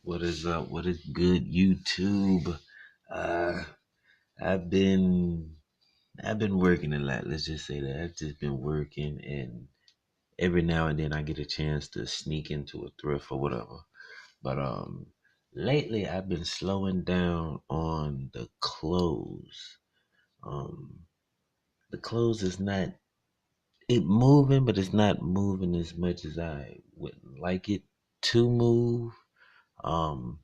What is up? What is good, YouTube? Uh, I've been I've been working a lot. Let's just say that I've just been working, and every now and then I get a chance to sneak into a thrift or whatever. But lately I've been slowing down on the clothes. Um, the clothes is not it moving, but it's not moving as much as I would like it to move. Um,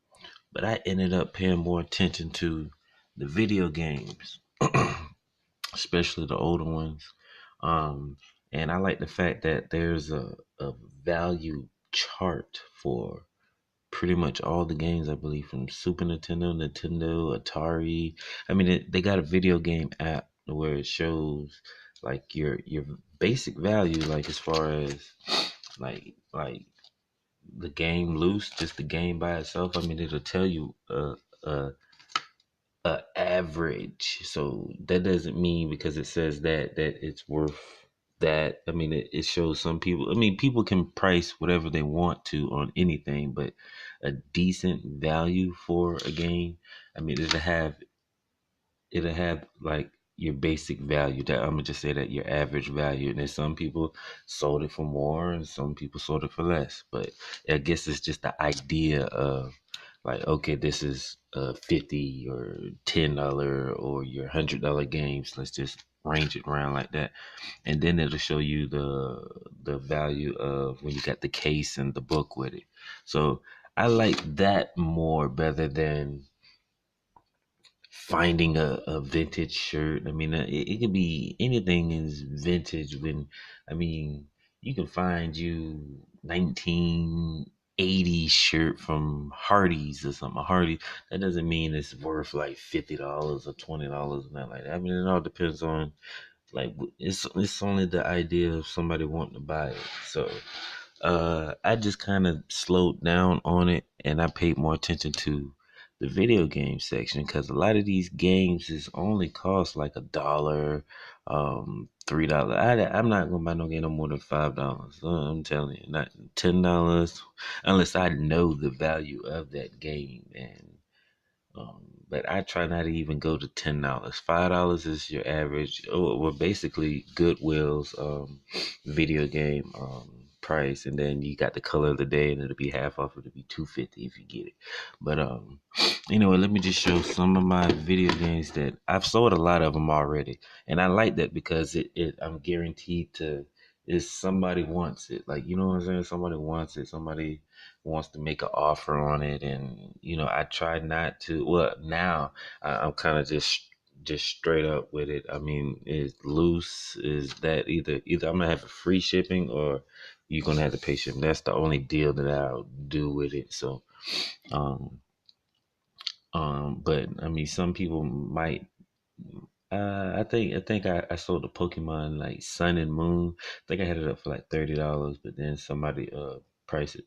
but I ended up paying more attention to the video games, especially the older ones. Um, and I like the fact that there's a value chart for pretty much all the games, I believe, from Super Nintendo, Nintendo, Atari. I mean, they got a video game app where it shows like your basic value, like as far as like the game loose, just the game by itself. I mean, it'll tell you average. So that doesn't mean because it says that it's worth that. I mean, it shows some people. I mean, people can price whatever they want to on anything, but a decent value for a game. I mean, it'll have like your basic value. That I'm gonna just say that your average value. And then some people sold it for more, and some people sold it for less. But I guess it's just the idea of like, okay, this is 50 or $10 or your $100 games. Let's just range it around like that, and then it'll show you the value of when you got the case and the book with it. So I like that more better than finding a vintage shirt. I mean, it could be anything is vintage when, I mean, you can find you 1980 shirt from Hardee's or something. Hardy, that doesn't mean it's worth like $50 or $20 or nothing like that. I mean, it all depends on like it's only the idea of somebody wanting to buy it. So I just kind of slowed down on it, and I paid more attention to the video game section because a lot of these games is only cost like $1, $3. I'm not gonna buy no game no more than $5. I'm telling you, not $10 unless I know the value of that game. And but I try not to even go to $10. $5 is your average. Oh, well, basically Goodwill's video game price, and then you got the color of the day, and it'll be half off. It'll be $2.50 if you get it. But anyway, let me just show some of my video games that I've sold a lot of them already, and I like that because it I'm guaranteed to. Is somebody wants it, like, you know what I'm saying? Somebody wants it. Somebody wants to make an offer on it, and I try not to. Well, now I'm kind of just straight up with it. I mean, is loose is that either I'm gonna have a free shipping or you're gonna have to pay shipping. That's the only deal that I'll do with it. So um but I mean, some people might. I think I sold the Pokemon like Sun and Moon. I think I had it up for like $30, but then somebody priced it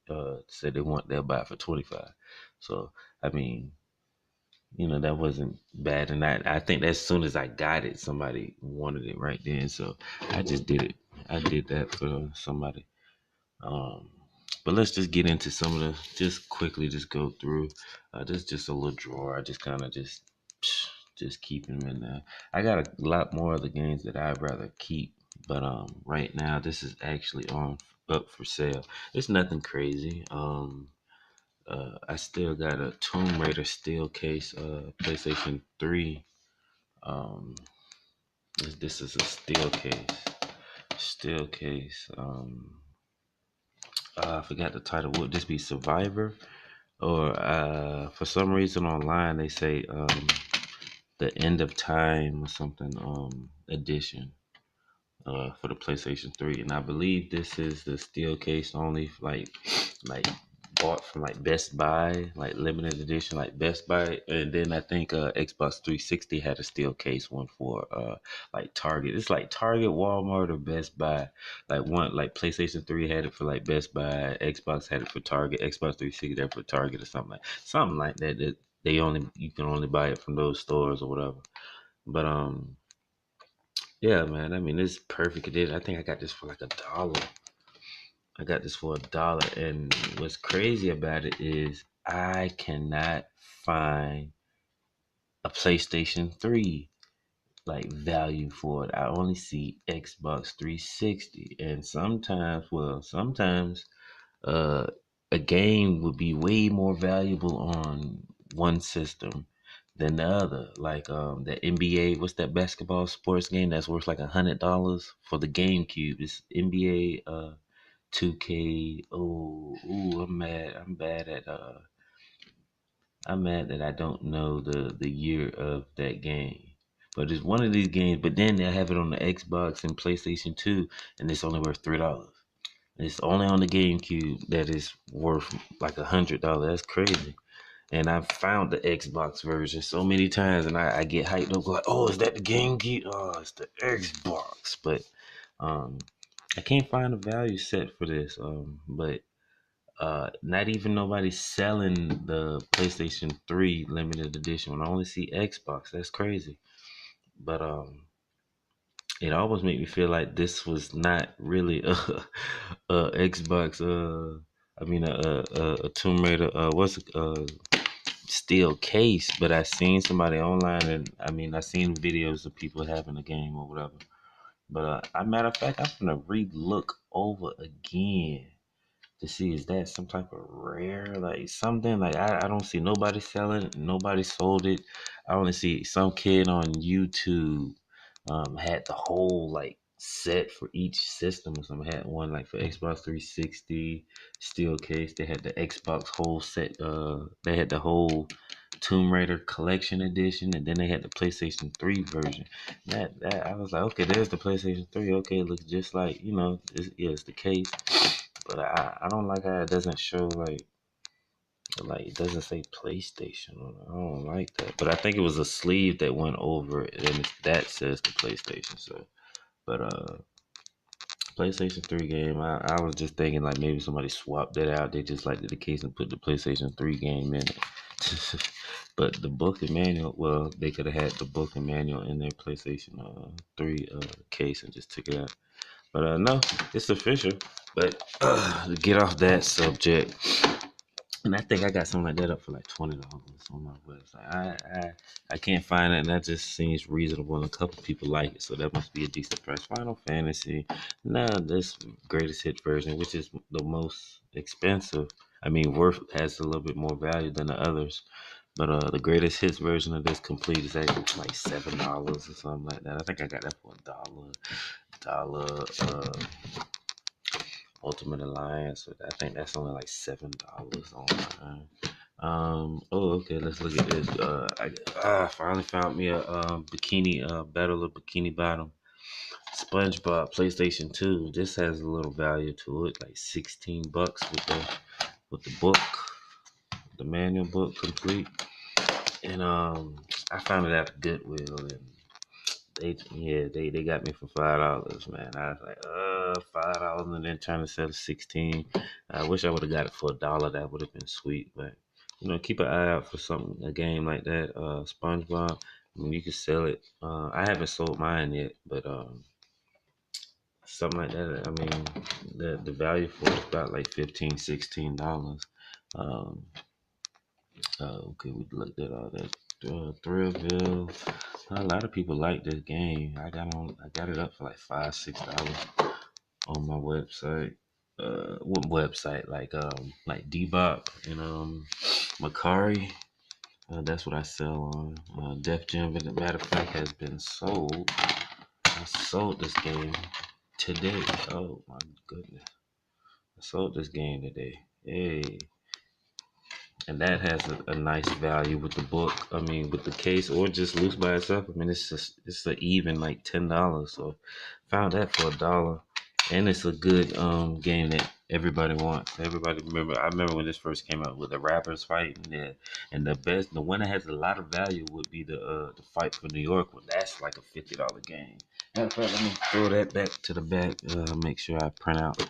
said they want they'll buy it for 25. So I mean, that wasn't bad, and I think that as soon as I got it, somebody wanted it right then. So I just did it. I did that for somebody. Um, but let's just get into some of the, just quickly, just go through. This is just a little drawer. I just kind of just keep them in there. I got a lot more of the games that I'd rather keep, but right now this is actually on up for sale. It's nothing crazy. I still got a Tomb Raider steel case, PlayStation 3. Um, this is a steel case. Steel case. I forgot the title. Would this be Survivor? Or for some reason online they say the End of Time or something edition for the PlayStation 3, and I believe this is the steel case only, like bought from like Best Buy, like limited edition, like Best Buy. And then I think Xbox 360 had a steel case one for like Target. It's like Target, Walmart, or Best Buy. Like PlayStation 3 had it for like Best Buy, Xbox had it for Target, Xbox 360 had it for Target or something like that. That you can only buy it from those stores or whatever. But yeah, man. I mean, it's perfect edition. I think I got this for like $1. I got this for $1, and what's crazy about it is I cannot find a PlayStation 3 like value for it. I only see Xbox 360, and sometimes uh a game would be way more valuable on one system than the other. Like the NBA, what's that basketball sports game that's worth like $100 for the GameCube? It's NBA 2K. Oh, ooh, I'm mad. I'm mad that I don't know the year of that game. But it's one of these games, but then they have it on the Xbox and PlayStation 2, and it's only worth $3. It's only on the GameCube that is worth like $100. That's crazy. And I've found the Xbox version so many times, and I get hyped up like, oh, is that the GameCube? Oh, it's the Xbox. But um, I can't find a value set for this. But not even nobody selling the PlayStation 3 limited edition. When I only see Xbox, that's crazy. But it almost made me feel like this was not really a Xbox. I mean a Tomb Raider. What's it? Steel case. But I seen somebody online, and I mean I seen videos of people having the game or whatever. But matter of fact, I'm gonna re-look over again to see is that some type of rare like something like I don't see nobody selling it, nobody sold it. I only see some kid on YouTube had the whole like set for each system or something. Had one like for Xbox 360 steel case. They had the Xbox whole set. They had the whole Tomb Raider collection edition, and then they had the PlayStation 3 version. That I was like, okay, there's the PlayStation 3. Okay, it looks just like it's the case. But I don't like how it doesn't show like it doesn't say PlayStation on it. I don't like that. But I think it was a sleeve that went over it, and that says the PlayStation. So, but PlayStation 3 game, I was just thinking like maybe somebody swapped that out. They just like did the case and put the PlayStation 3 game in it. But the book and manual, well, they could have had the book and manual in their PlayStation 3 case and just took it out. But no, it's official. But to get off that subject, and I think I got something like that up for like $20 on my website. I can't find it, and that just seems reasonable. And a couple people like it, so that must be a decent price. Final Fantasy, no, this greatest hit version, which is the most expensive. I mean, worth has a little bit more value than the others. But the greatest hits version of this complete is actually like $7 or something like that. I think I got that for $1. Ultimate Alliance. I think that's only like $7 online. Oh, okay. Let's look at this. I finally found me a bikini. Battle of Bikini Bottom. SpongeBob PlayStation 2. This has a little value to it, like $16 with the book, the manual book complete. And I found it at Goodwill, and they got me for $5, man. I was like, $5, and then trying to sell 16. I wish I would have got it for $1. That would have been sweet. But keep an eye out for something, a game like that. SpongeBob. I mean, you can sell it. I haven't sold mine yet, but something like that. I mean, the value for it is about like $15, $16. Um, okay, we looked at all that. Thrillville. A lot of people like this game. I got it up for like $5, $6 on my website. What website? Like Dbop and Macari. That's what I sell on. Def Jam, as a matter of fact, has been sold. I sold this game today. Oh my goodness. I sold this game today. Hey. And that has a nice value with the book. I mean, with the case or just loose by itself. I mean, it's an even like $10. So found that for $1, and it's a good game that everybody wants. Everybody remember. I remember when this first came out with the rappers fighting. Yeah, and the one that has a lot of value would be the fight for New York one. That's like a $50 game. Matter of fact, let me throw that back to the back. Make sure I print out the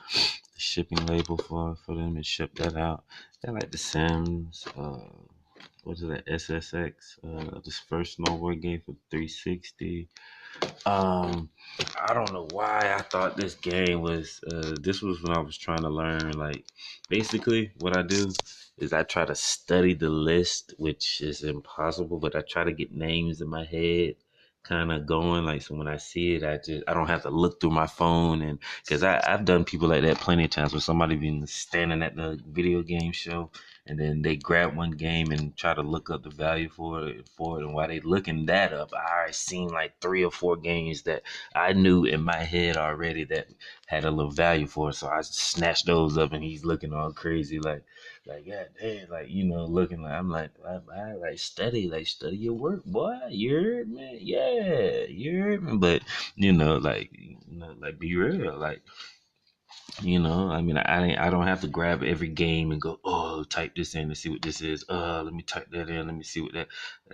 shipping label for them and ship that out. They like The Sims, what is that, SSX? This first snowboard game for 360. Um, I don't know why I thought this game was. This was when I was trying to learn. Like, basically, what I do is I try to study the list, which is impossible. But I try to get names in my head, kind of going. Like, so when I see it, I don't have to look through my phone, and because I've done people like that plenty of times, where somebody been standing at the video game show, and then they grab one game and try to look up the value for it. And while they looking that up, I already seen like 3 or 4 games that I knew in my head already that had a little value for it. So I snatched those up, and he's looking all crazy, like yeah, damn, like looking like I'm I like study your work, boy. You heard me? Yeah, you heard me. But like be real, like. I mean, I don't have to grab every game and go, oh, type this in and see what this is. Let me type that in. Let me see what that.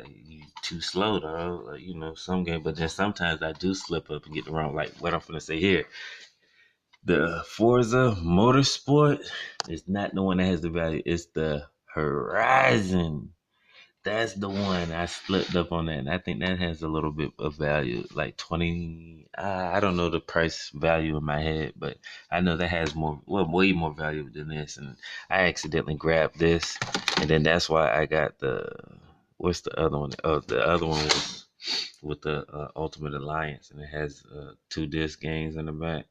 You too slow, though. Like, some game, but then sometimes I do slip up and get the wrong. Like what I'm gonna say here, the Forza Motorsport is not the one that has the value. It's the Horizon. That's the one I slipped up on that, and I think that has a little bit of value, like 20. I don't know the price value in my head, but I know that has way more value than this. And I accidentally grabbed this, and then that's why I got the. What's the other one? Oh, the other one was with the Ultimate Alliance, and it has 2 disc games in the back,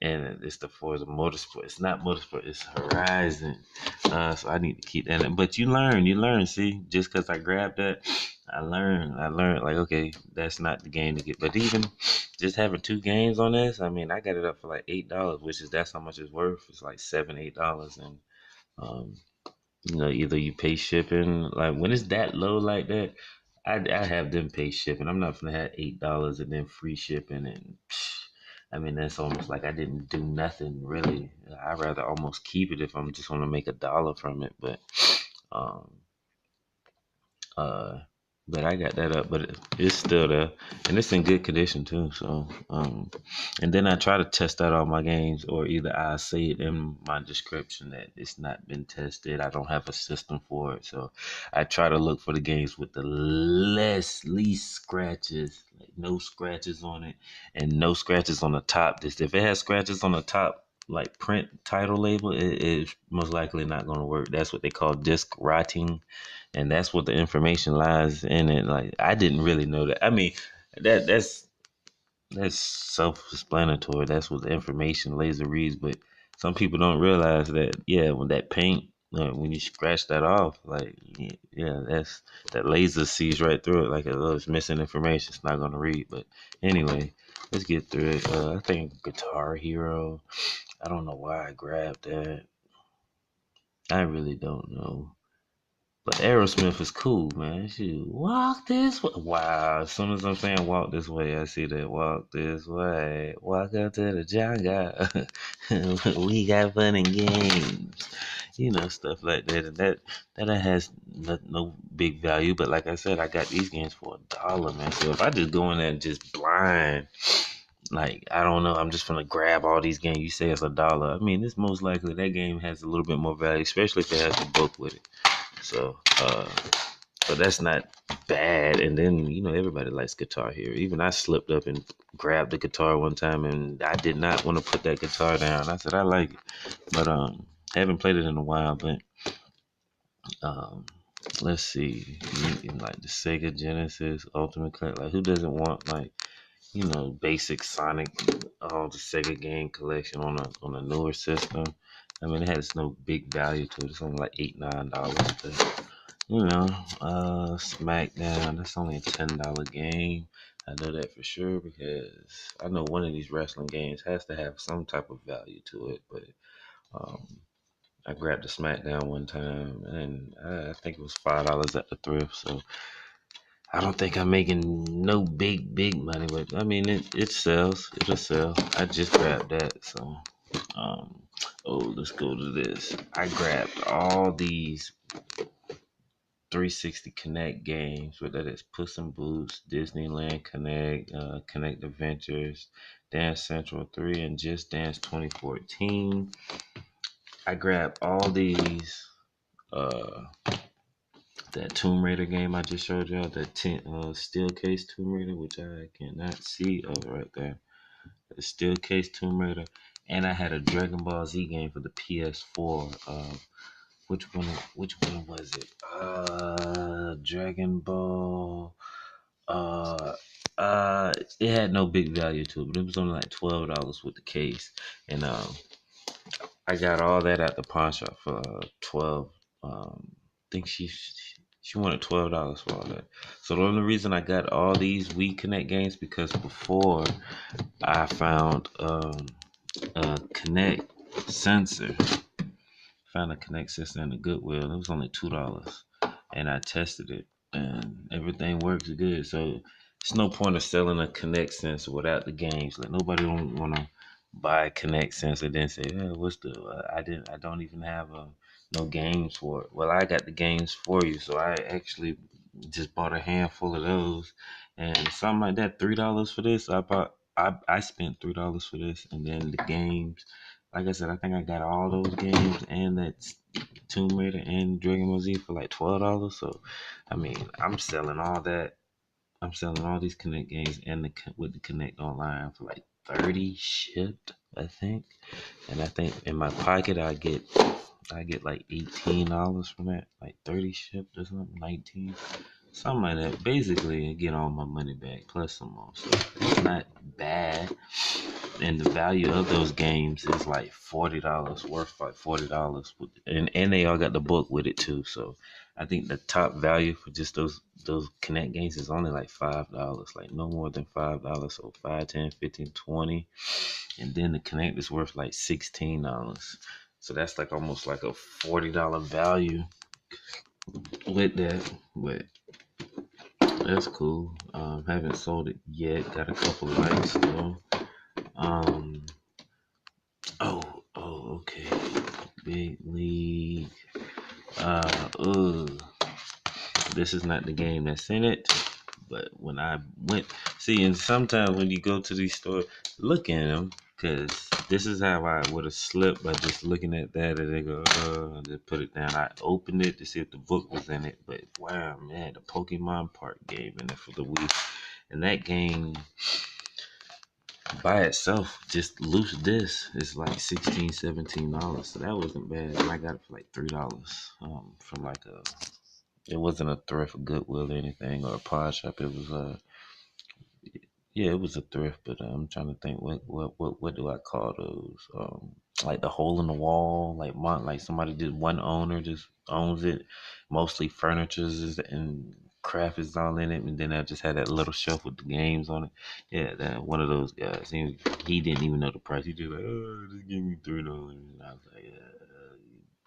and it's the Forza Motorsport. It's not Motorsport, it's Horizon. So I need to keep that in. But you learn. See, just because I grabbed that, I learned. Like, okay, that's not the game to get. But even just having 2 games on this, I mean, I got it up for like $8, which is that's how much it's worth. It's like $7, $8, and um, either you pay shipping. Like when it's that low like that, I have them pay shipping. I'm not gonna have $8 and then free shipping, and I mean that's almost like I didn't do nothing really. I'd rather almost keep it if I'm just gonna make $1 from it. Um, uh, but I got that up, but it's still there, and it's in good condition too. So, and then I try to test out all my games, or either I say it in my description that it's not been tested. I don't have a system for it, so I try to look for the games with the least scratches, like no scratches on it, and no scratches on the top. Just if it has scratches on the top, like print title label, it's most likely not going to work. That's what they call disc rotting, and that's what the information lies in it. Like I didn't really know that. I mean, that's self-explanatory. That's what the information laser reads. But some people don't realize that. Yeah, when that paint, when you scratch that off, like yeah, that laser sees right through it. Like oh, it's missing information. It's not gonna read. But anyway, let's get through it. I think Guitar Hero. I don't know why I grabbed that. I really don't know. But Aerosmith is cool, man. Shoot, walk this way. Wow. As soon as I'm saying walk this way, I see that walk this way. Walk up to the jungle. We got fun and games. Stuff like that. And that has no big value. But like I said, I got these games for $1, man. So if I just go in there and just blind, like, I don't know, I'm just gonna grab all these games. You say it's $1. I mean, it's most likely that game has a little bit more value, especially if it has the book with it. So, but that's not bad. And then, everybody likes Guitar Hero. Even I slipped up and grabbed the guitar one time, and I did not want to put that guitar down. I said I like it, but haven't played it in a while. But um, let's see, like the Sega Genesis Ultimate Collection. Like, who doesn't want like basic Sonic, all the Sega game collection on a newer system? I mean, it has no big value to it. It's only like $8, $9. But SmackDown, that's only a $10 game. I know that for sure because I know one of these wrestling games has to have some type of value to it. But um, I grabbed the SmackDown one time, and I think it was $5 at the thrift. So I don't think I'm making no big money, but I mean it sells. It'll sell. I just grabbed that. So um, let's go to this. I grabbed all these 360 Connect games, whether that's Puss in Boots, Disneyland Connect, Connect Adventures, Dance Central 3, and Just Dance 2014. I grabbed all these uh, that Tomb Raider game I just showed y'all, that steel case Tomb Raider, which I cannot see. Oh, right there, the steel case Tomb Raider, and I had a Dragon Ball Z game for the PS4. Which one? Which one was it? Dragon Ball. Uh, it had no big value to it, but it was only like $12 with the case, and I got all that at the pawn shop for 12. I think she wanted $12 for all that. So the only reason I got all these Wii Connect games because before I found a Connect sensor, found a Connect sensor in the Goodwill. It was only $2, and I tested it, and everything works good. So it's no point of selling a Connect sensor without the games. Like nobody don't want to buy a Connect sensor then say, "Yeah, what's the? I don't even have no games for it." Well, I got the games for you, so I actually just bought a handful of those, and something like that. $3 for this. I spent $3 for this, and then the games. Like I said, I think I got all those games and that Tomb Raider and Dragon Ball Z for like $12. So, I mean, I'm selling all that. I'm selling all these Connect games and with the Connect online for like 30 shipped, I think. And I think in my pocket I get like $18 from that, like 30 shipped or something, 19, something like that. Basically, I get all my money back plus some more. So it's not bad, and the value of those games is like $40, worth like $40, and they all got the book with it too. So I think the top value for just those Connect games is only like $5, like no more than $5. So 5, 10, 15, 20, and then the Connect is worth like $16. So that's like almost like a $40 value with that. But that's cool. Haven't sold it yet. Got a couple likes though. Um, okay. Big League. Ugh. This is not the game that's in it. But when I went, see, and sometimes when you go to these stores, look in them, because this is how I would have slipped by just looking at that, and they go, and just put it down. I opened it to see if the book was in it, but wow, man, the Pokemon Park game in it for the Wii, and that game by itself, just loose disc is like $16, $17. So that wasn't bad. And I got it for like $3. From like it wasn't a thrift Goodwill or anything or a pawn shop. It was yeah, it was a thrift, but I'm trying to think what do I call those? Like the hole in the wall, like somebody just one owner just owns it. Mostly furnitures and craft is all in it, and then I just had that little shelf with the games on it. Yeah, that one of those guys. He didn't even know the price. He just like, oh, just give me $3. And I was like, you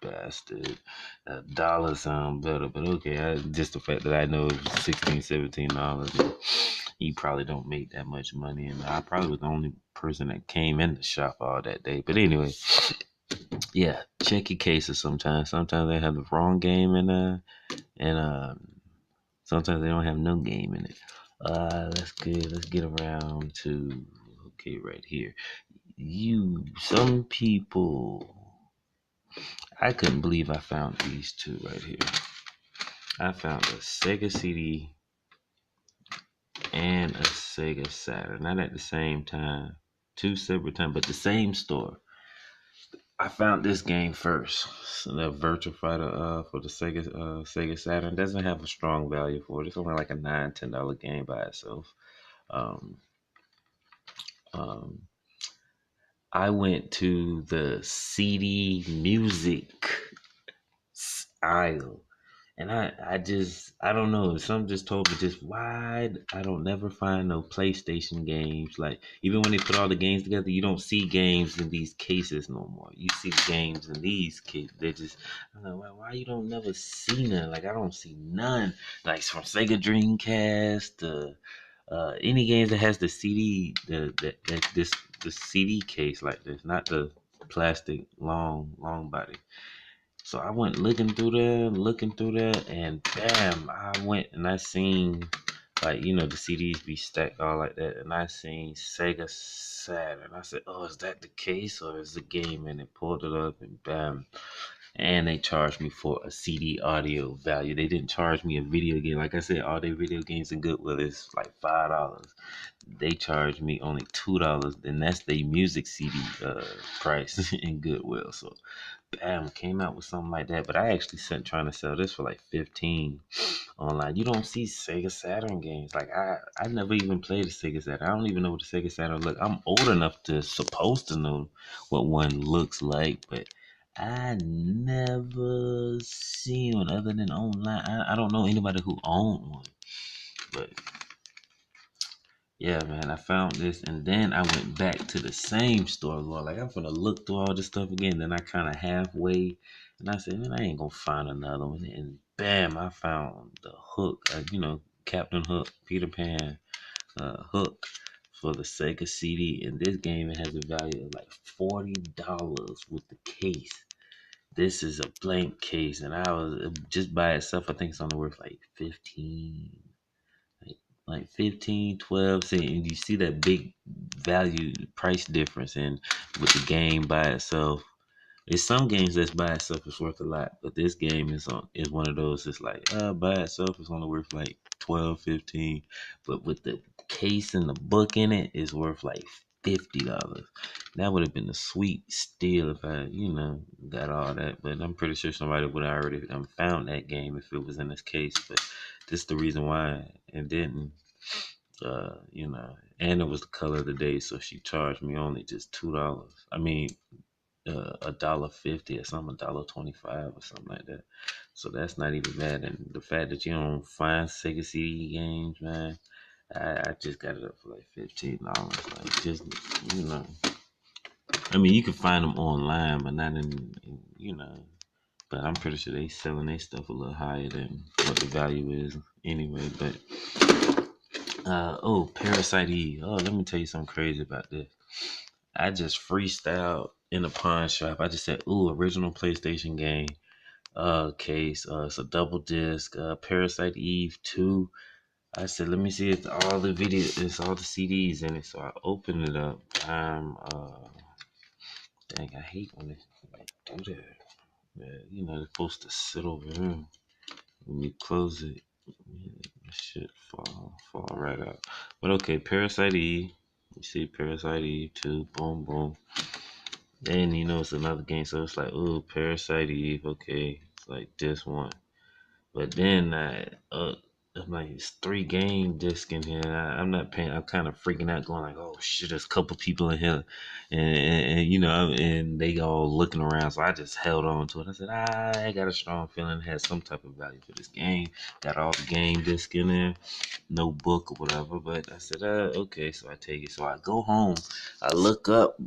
bastard. $1 sound better, but okay. Just the fact that I know it was $16, $17. He probably don't make that much money, and I probably was the only person that came in the shop all that day. But anyway, yeah, check your cases sometimes. Sometimes they have the wrong game in there, and sometimes they don't have no game in it. Let's get around to okay right here. Some people. I couldn't believe I found these two right here. I found a Sega CD and a Sega Saturn, not at the same time, two separate times, but the same store. I found this game first. So the Virtual Fighter for the Sega Saturn doesn't have a strong value for it. It's only like a $9, $10 game by itself. Um, um, I went to the CD music aisle. And I don't know. Some just told me just why I don't never find no PlayStation games. Like even when they put all the games together, you don't see games in these cases no more. You see games in these cases. They just I'm like, why you don't never see none? Like I don't see none. Like from Sega Dreamcast to any games that has the CD, the CD case like this, not the plastic long body. So I went looking through there, and bam, I went and I seen like the CDs be stacked all like that, and I seen Sega Saturn. I said, "Oh, is that the case or is the game?" And it pulled it up, and bam, and they charged me for a CD audio value. They didn't charge me a video game. Like I said, all their video games in Goodwill is like $5. They charged me only $2, and that's the music CD price in Goodwill. So bam, came out with something like that. But I actually sent trying to sell this for like 15 online. You don't see Sega Saturn games. Like I never even played a Sega Saturn. I don't even know what a Sega Saturn look. I'm old enough to supposed to know what one looks like, but I never seen one other than online. I don't know anybody who owned one. But yeah, man, I found this, and then I went back to the same store. Lord, like I'm gonna look through all this stuff again. Then I kind of halfway, and I said, man, I ain't gonna find another one. And bam, I found the Hook. Captain Hook, Peter Pan, Hook for the Sega CD. And this game, it has a value of like $40 with the case. This is a blank case, and I was just by itself. I think it's only worth like 15 like 15, 12 cents, and you see that big value price difference. And with the game by itself, it's some games that's by itself is worth a lot, but this game is one of those. It's like by itself it's only worth like 12, 15, but with the case and the book in it, it's worth like $50. That would have been a sweet steal if I got all that. But I'm pretty sure somebody would have already found that game if it was in this case. But this is the reason why it didn't. And it was the color of the day, so she charged me only just $2. I mean, $1.50 or something, $1.25 or something like that. So that's not even bad. And the fact that you don't find Sega CD games, man, I just got it up for like $15. Like just you know, I mean, you can find them online, but not in. But I'm pretty sure they selling their stuff a little higher than what the value is anyway. But Parasite Eve. Oh, let me tell you something crazy about this. I just freestyled in a pawn shop. I just said, "Ooh, original PlayStation game case. It's a double disc. Parasite Eve 2." I said, "Let me see if all the it's all the CDs in it." So I opened it up. Dang, I hate when they do that. Yeah, they're supposed to sit over here. When you close it, shit fall right out. But okay, Parasite Eve. You see Parasite Eve 2. Boom, boom. Then it's another game, so it's like, oh, Parasite Eve, okay, it's like this one. But then I'm like, it's 3 game disc in here. I'm not paying. I'm kind of freaking out, going like, oh shit, there's a couple people in here, and they all looking around. So I just held on to it. I said, I got a strong feeling it has some type of value for this game. Got all the game disc in there, no book or whatever. But I said, okay, so I take it. So I go home. I look up.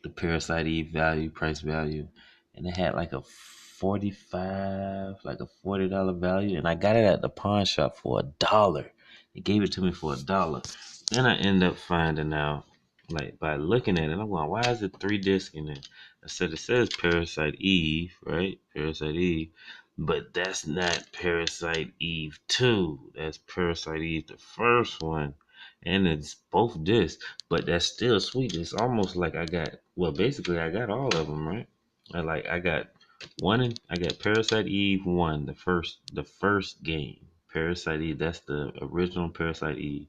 The Parasite Eve price value, and it had like a 45, like a $40 value, and I got it at the pawn shop for $1. They gave it to me for $1. Then I end up finding out, like by looking at it, I'm going, why is it 3 discs in there? I said it says Parasite Eve, right? Parasite Eve. But that's not Parasite Eve 2. That's Parasite Eve, the first one. And it's both discs. But that's still sweet. It's almost like basically I got all of them, right? I got I got Parasite Eve 1, the first game. Parasite Eve, that's the original Parasite Eve.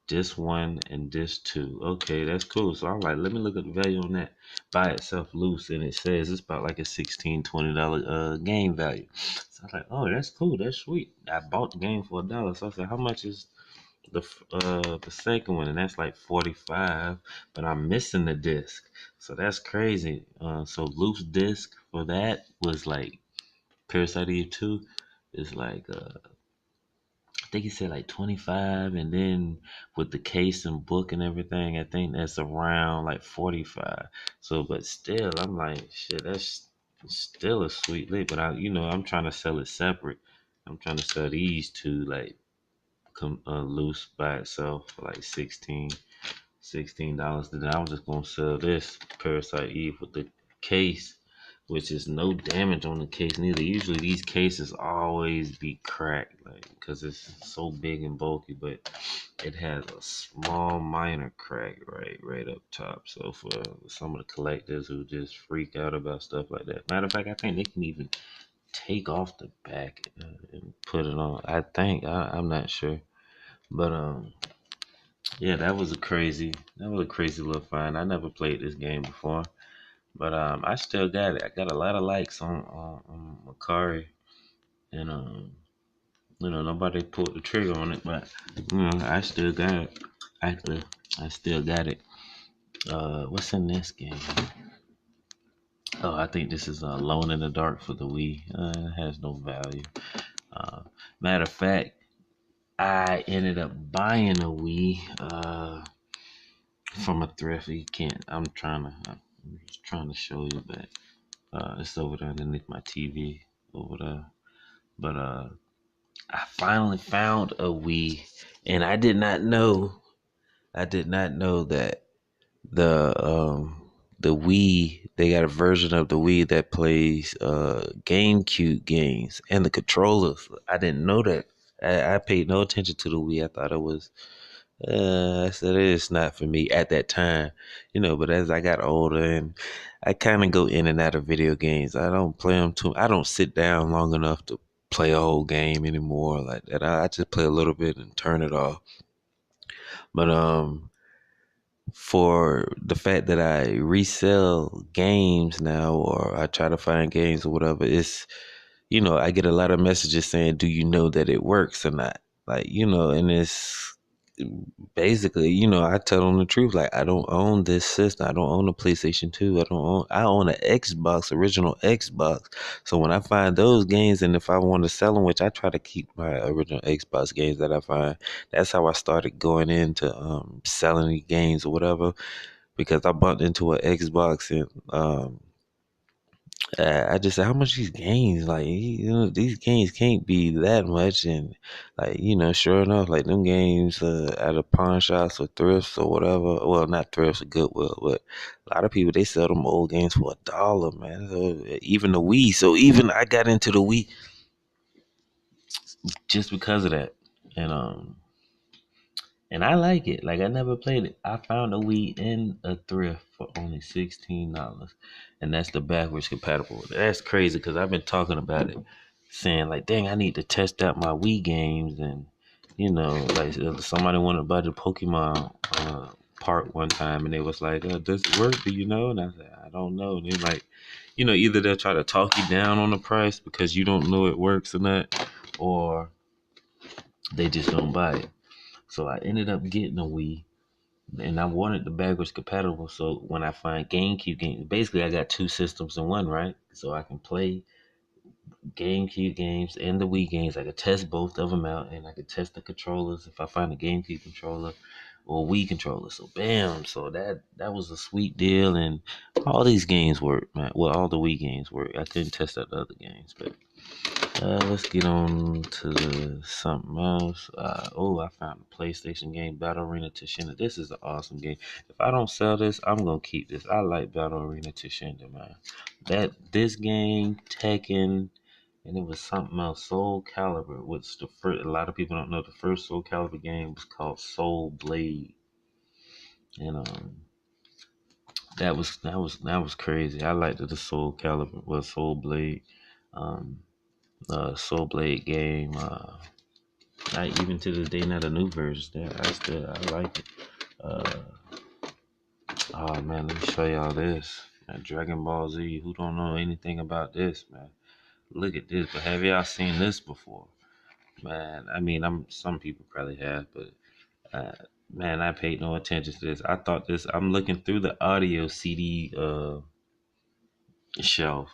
This one and this two. Okay, that's cool. So I'm like, let me look at the value on that by itself loose. And it says it's about like a $16-$20 game value. So I was like, oh, that's cool. That's sweet. I bought the game for $1. So I said, how much is the second one? And that's like 45, but I'm missing the disc. So that's crazy. So loose disc for that was like Parasite Eve 2 is like I think he said like 25, and then with the case and book and everything, I think that's around like 45. So, but still, I'm like, shit, that's still a sweet lick. But I'm trying to sell it separate. I'm trying to sell these two like loose by itself for like $16. Then I was just gonna sell this Parasite Eve with the case which is no damage on the case neither. Usually these cases always be cracked, like because it's so big and bulky, but it has a small minor crack right up top. So for some of the collectors who just freak out about stuff like that, matter of fact, I think they can even take off the back and put it on. I think I'm not sure, but yeah, that was a crazy little find. I never played this game before, but I still got it. I got a lot of likes on Macari, and nobody pulled the trigger on it, but I still got it. Actually, I still got it. What's in this game? Oh, I think this is Alone in the Dark for the Wii. It has no value. Uh, Matter of fact, I ended up buying a Wii from a thrift. You can't. I'm just trying to show you, but it's over there underneath my TV over there. But I finally found a Wii, and I did not know. I did not know that the Wii, they got a version of the Wii that plays GameCube games and the controllers. I didn't know that. I paid no attention to the Wii. I thought it was I said it's not for me at that time, but as I got older and I kind of go in and out of video games. I don't play them too. I don't sit down long enough to play a whole game anymore like that. I just play a little bit and turn it off. But for the fact that I resell games now, or I try to find games or whatever, I get a lot of messages saying, "Do you know that it works or not?" Like, and it's basically, I tell them the truth. Like, I don't own this system. I don't own a PlayStation 2. I own an Xbox, original Xbox. So when I find those games, and if I want to sell them, which I try to keep my original Xbox games that I find, that's how I started going into selling the games or whatever, because I bumped into an Xbox and I just said, how much these games? Like, these games can't be that much. And, like, sure enough, like, them games at a pawn shops or thrifts or whatever. Well, not thrifts or Goodwill, but a lot of people, they sell them old games for $1, man. So, even the Wii. So, even I got into the Wii just because of that. And, and I like it. Like, I never played it. I found a Wii in a thrift for only $16. And that's the backwards compatible. That's crazy because I've been talking about it, saying, like, dang, I need to test out my Wii games. And, like somebody wanted to buy the Pokemon part one time. And they was like, does it work? Do you know? And I said, I don't know. And they're like, either they'll try to talk you down on the price because you don't know it works or not, or they just don't buy it. So I ended up getting a Wii, and I wanted the backwards compatible. So when I find GameCube games, basically I got two systems in one, right? So I can play GameCube games and the Wii games. I could test both of them out, and I could test the controllers if I find a GameCube controller or Wii controller. So bam, so that was a sweet deal, and all these games work, man. Well, all the Wii games work. I couldn't test out the other games, but let's get on to something else. I found a PlayStation game, Battle Arena Toshinden. This is an awesome game. If I don't sell this, I'm gonna keep this. I like Battle Arena Toshinden, man. This game, Tekken, and it was something else, Soul Calibur, which the first. A lot of people don't know the first Soul Calibur game was called Soul Blade, and that was crazy. I liked the Soul Calibur, was Soul Blade, um, Soul Blade game. Even to this day, not a new version. There, I like it. Uh, oh man, let me show y'all this. Dragon Ball Z. Who don't know anything about this, man? Look at this. But have y'all seen this before, man? I mean, some people probably have, but uh, man, I paid no attention to this. I thought this. I'm looking through the audio CD shelf,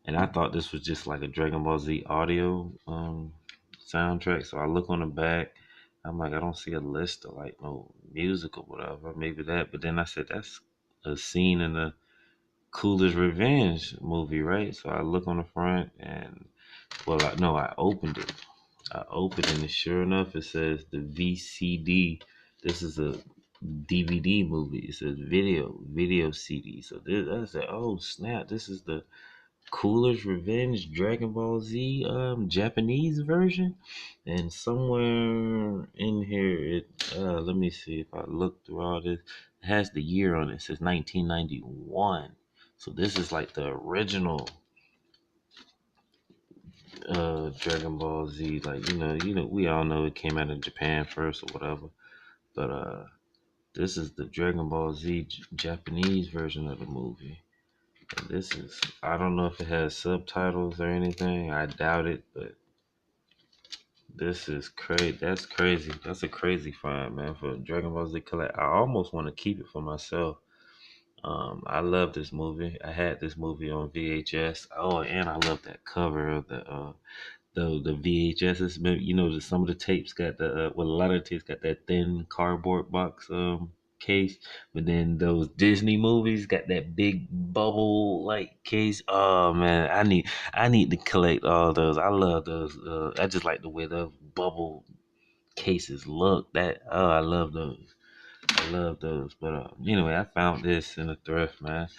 and I thought this was just like a Dragon Ball Z audio soundtrack. So I look on the back. I'm like, I don't see a list of like no music or whatever. Maybe that, but then I said that's a scene in the Coolest Revenge movie, right? So I look on the front, and well, no, I opened it. I opened it, and sure enough, it says the VCD. This is a DVD movie. It says video CD. So I said, oh snap, this is the Cooler's Revenge Dragon Ball Z Japanese version, and somewhere in here let me see if I look through all this. It has the year on it. It says 1991. So this is like the original Dragon Ball Z. Like we all know it came out of Japan first or whatever, but this is the Dragon Ball Z Japanese version of the movie. And this is, I don't know if it has subtitles or anything. I doubt it, but this is crazy. That's crazy. That's a crazy find, man, for Dragon Ball Z collect. I almost want to keep it for myself. I love this movie. I had this movie on VHS. Oh, and I love that cover of the VHSs. Some of the tapes got a lot of the tapes got that thin cardboard box case, but then those Disney movies got that big bubble like case. Oh man, I need to collect all those. I love those. I just like the way those bubble cases look. I love those. I love those. But anyway, I found this in a thrift, man.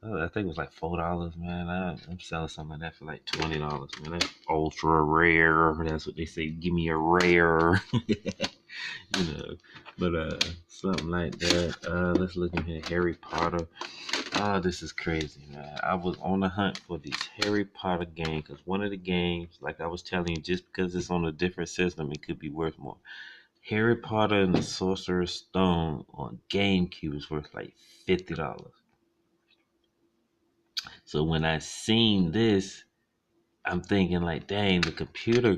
I think it was like $4, man. I'm selling something like that for like $20, man. That's ultra rare. That's what they say. Give me a rare, you know. But something like that. Let's look in here. Harry Potter. This is crazy, man. I was on the hunt for these Harry Potter games because one of the games, like I was telling you, just because it's on a different system, it could be worth more. Harry Potter and the Sorcerer's Stone on GameCube is worth like $50. So when I seen this, I'm thinking like, dang, the computer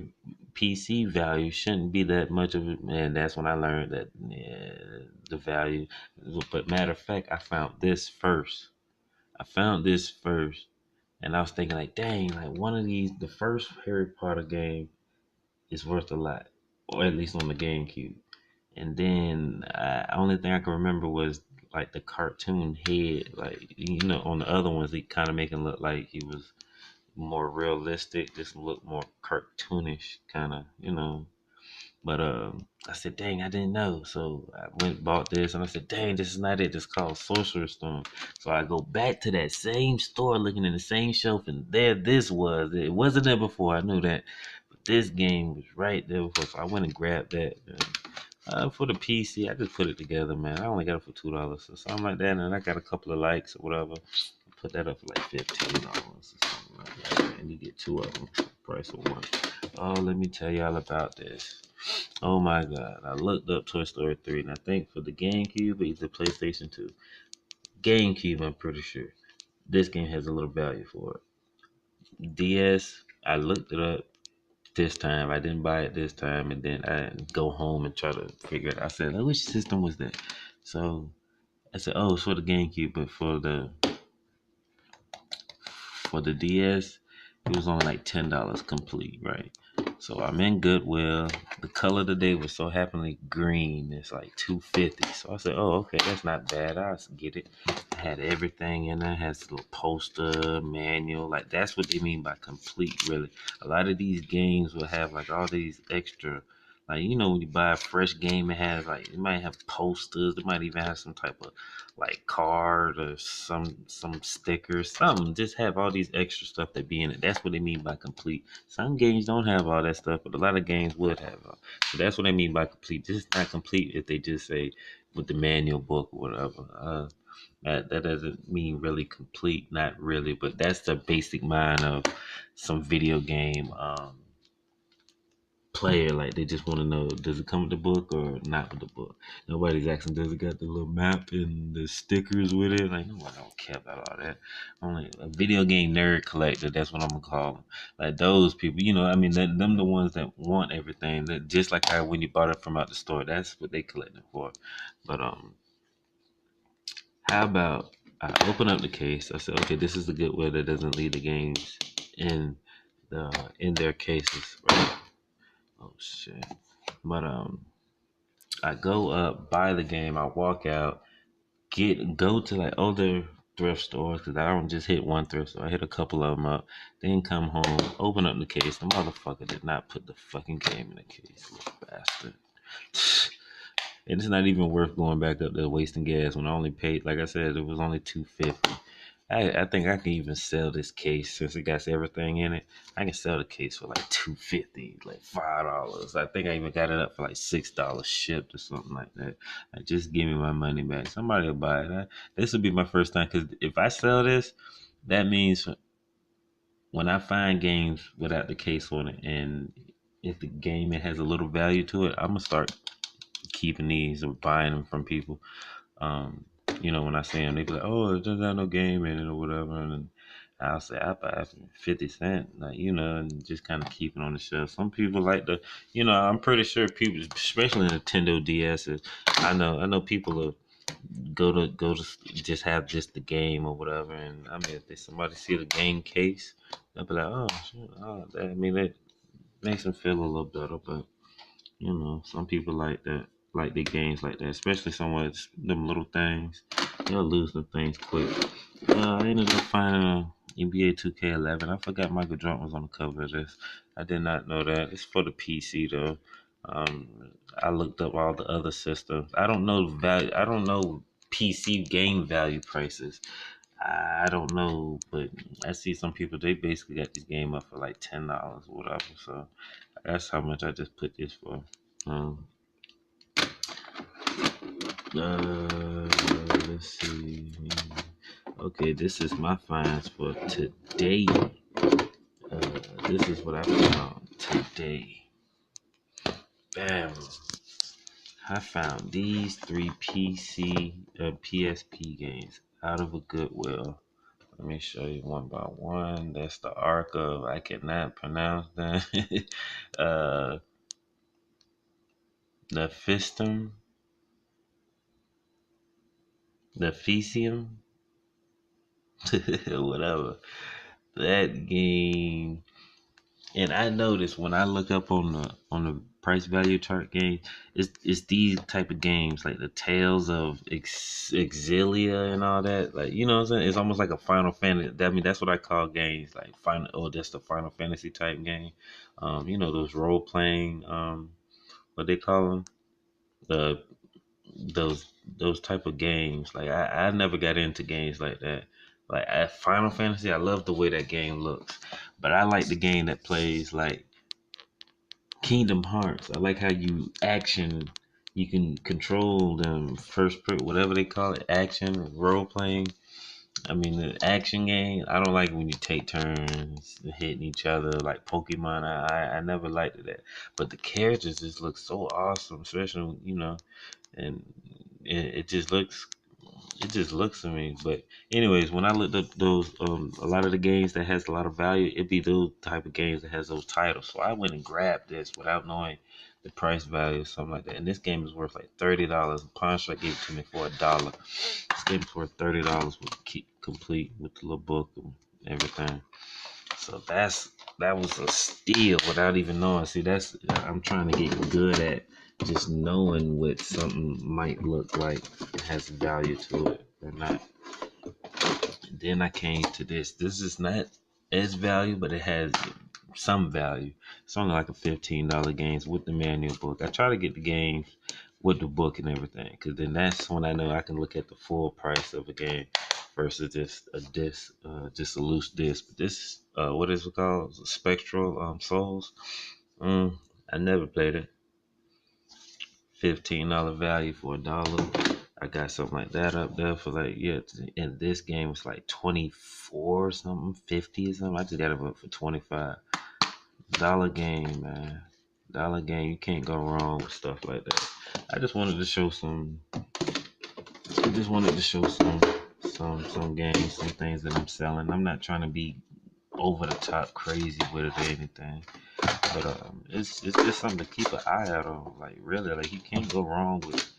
PC value shouldn't be that much of it. And that's when I learned that the value. But matter of fact, I found this first. And I was thinking like, dang, like one of these, the first Harry Potter game is worth a lot, or at least on the GameCube. And then only thing I can remember was like the cartoon head, like on the other ones, they kind of make him look like he was more realistic. This look more cartoonish, kind of. But I said, dang, I didn't know. So I went and bought this, and I said, dang, this is not it. It's called Sorcerer's Stone. So I go back to that same store, looking in the same shelf, and there this was. It wasn't there before. I knew that, but this game was right there before. So I went and grabbed that. For the PC, I just put it together, man. I only got it for $2 or something like that, and I got a couple of likes or whatever. Put that up for like $15 or something like that, and you get two of them, price of one. Oh, let me tell y'all about this. Oh my God, I looked up Toy Story 3, and I think for the GameCube, it's the PlayStation 2. GameCube, I'm pretty sure. This game has a little value for it. DS, I looked it up this time. I didn't buy it this time, and then I go home and try to figure it out. I said, "Oh, which system was that?" So I said, "Oh, it's for the GameCube, but for the DS, it was only like $10 complete, right?" So I'm in Goodwill. The color today was so happily green. It's like $250. So I said, "Oh, okay, that's not bad. I'll get it." I had everything in there. It has a little poster, manual. Like that's what they mean by complete. Really, a lot of these games will have like all these extra. Like when you buy a fresh game, it might have posters. It might even have some type of like card or some stickers, something. Just have all these extra stuff that be in it. That's what they mean by complete. Some games don't have all that stuff, but a lot of games would have. So that's what I mean by complete. Just not complete if they just say with the manual book or whatever. That doesn't mean really complete, not really, but that's the basic mind of some video game player. Like they just want to know, does it come with the book or not with the book? Nobody's asking, does it got the little map and the stickers with it? Like nobody don't care about all that. Only a video game nerd collector, that's what I'm gonna call them. Like those people, I mean, them the ones that want everything. That just like how when you bought it from out the store, that's what they collecting for. But how about I open up the case? I said, okay, this is the Goodwill that doesn't leave the games in in their cases, right? Oh shit. But I go up, buy the game, I walk out, go to like other thrift stores because I don't just hit one thrift store. I hit a couple of them up, then come home, open up the case. The motherfucker did not put the fucking game in the case, little bastard. And it's not even worth going back up there wasting gas when I only paid, like I said, it was only $250. I think I can even sell this case since it got everything in it. I can sell the case for like $2.50, like $5. I think I even got it up for like $6 shipped or something like that. Like, just give me my money back. Somebody will buy it. This will be my first time because if I sell this, that means when I find games without the case on it, and if the game it has a little value to it, I'm gonna start keeping these or buying them from people. Um, when I see them, they be like, "Oh, it doesn't have no game in it or whatever," and I'll say, "I buy it for 50 cent," like and just kind of keep it on the shelf. Some people like I'm pretty sure people, especially Nintendo DSs, I know people will go to just have just the game or whatever, and I mean, if somebody see the game case, they'll be like, "Oh, shit, oh, that," I mean, that makes them feel a little better, but. Some people like that, like their games like that, especially someone that's them little things. They'll lose them things quick. I ended up finding a NBA 2K11. I forgot Michael Jordan was on the cover of this. I did not know that. It's for the PC though. I looked up all the other systems. I don't know value. I don't know PC game value prices. I don't know, but I see some people they basically got this game up for like $10 or whatever. So that's how much I just put this for. Um, let's see. Okay, this is my finds for today. This is what I found today. Bam! I found these three PSP games out of a Goodwill. Let me show you one by one. That's the Ark of I cannot pronounce that. uh, the Fistum, the Fesium, whatever. That game. And I noticed when I look up on the price value chart game, it's these type of games like the Tales of Exilia and all that. Like what I'm saying? It's almost like a Final Fantasy. That's what I call games like Final. Oh, that's the Final Fantasy type game. Those role playing. What they call them? The those type of games. Like I never got into games like that. Like at Final Fantasy, I love the way that game looks, but I like the game that plays like Kingdom Hearts. I like how you can control them whatever they call it, action role playing. I mean the action game. I don't like when you take turns hitting each other like Pokemon. I never liked that, but the characters just look so awesome, especially and it just looks to me. But anyways, when I looked up those a lot of the games that has a lot of value, it'd be those type of games that has those titles. So I went and grabbed this without knowing the price value or something like that. And this game is worth like $30. Pawn Shop gave it to me for $1. This game is worth $30 with complete with the little book and everything. So that was a steal without even knowing. See, I'm trying to get good at just knowing what something might look like it has value to it or not. And then I came to this. This is not as value, but it has some value. It's only like a $15 games with the manual book. I try to get the games with the book and everything, because then that's when I know I can look at the full price of a game versus just a disc, just a loose disc. But this, what is it called? Spectral Souls. I never played it. $15 value for $1. I got something like that up there for like and this game was like 24 or something, 50 or something. I just got it up for $25 game, man. Dollar game, you can't go wrong with stuff like that. I just wanted to show some. I just wanted to show some games, some things that I'm selling. I'm not trying to be over the top crazy with it or anything, but it's just something to keep an eye out on. Like really, like you can't go wrong with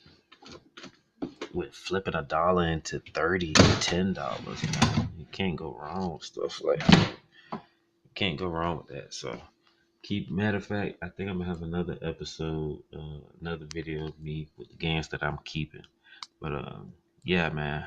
flipping $1 into 30 $10, man. You can't go wrong with stuff like that. You can't go wrong with that. So matter of fact, I think I'm gonna have another episode, another video of me with the games that I'm keeping. But yeah, man.